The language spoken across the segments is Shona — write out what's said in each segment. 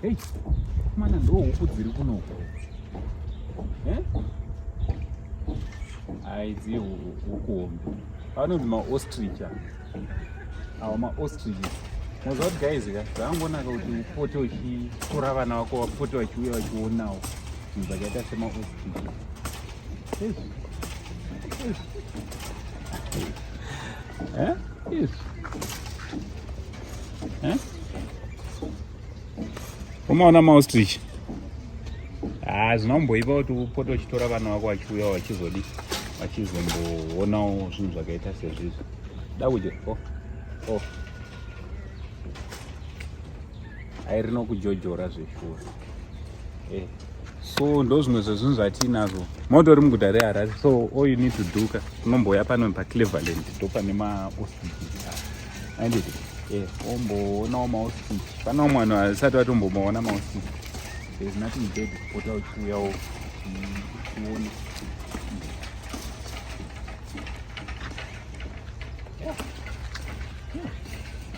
Hey, mana ndo huku dziri kunoko. Haidzi huku hombe. Vanoti ma-ostrich. Awa ma-ostriches. Mwaziva kuti guys zvakangonaka kuti upote uchitora vana vako vapote vachiuya vachionawo zvinhu zvakaita sema-ostrich. Umaona ma-ostrich? Zvinomboipa kuti upote uchitora vana vako vachiuya vachizomboonawo zvinhu zvakaita sezvizvi. Da kudya rinokujojola zveshuwa. So ndo zvimwe zvezvinhu zvatinazvo. Motori muguta reHarare, so all you need to do unomboya pano paCleveland ndo pane ma-ostriches. Anditi omboonawo ma-ostrich. Pana umwe vanhu vasati vatombomaona ma-ostrich. There's nothing bad kupota uchiuyawo uchiona.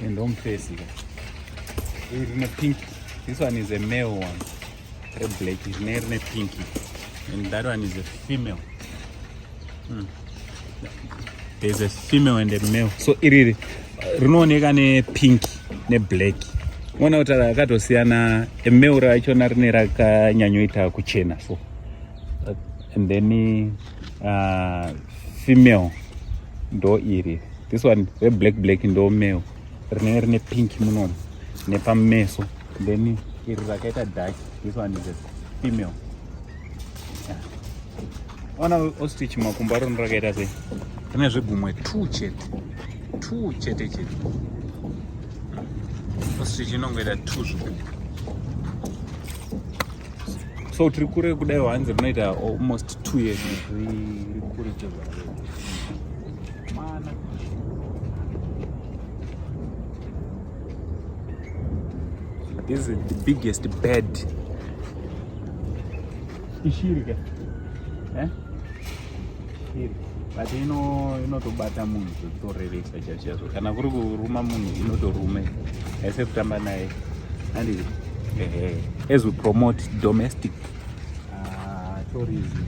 And don't face it. It's in a pink. This one is a male one. A black is near a pinky. And that one is a female. There's a female and a male. So it rinooneka nepinki neblack. Mona kuti rakatosiyana. Male rachona rine rakanyanyoita kuchena. So and then female ndo iri. This one the black ndo male. Rine pink munomu nepameso. Then iri rakaita dark. This one is a female. Ona ostrich makumbo aro rakaita sei? Rine zvigumwe 2 chete. Ostrich inongoita 2 zvigumwe. So tiri kure kudai wanzi rinoita almost 2 years riri kure chezvaro. Mana this is the biggest bird. Ishirika. Shiri. But inotobata munhu zvotoreresa chazvo. Kana kuri kuruma munhu inotorume. Haisi kutamba naye. Handiti? As we promote domestic tourism.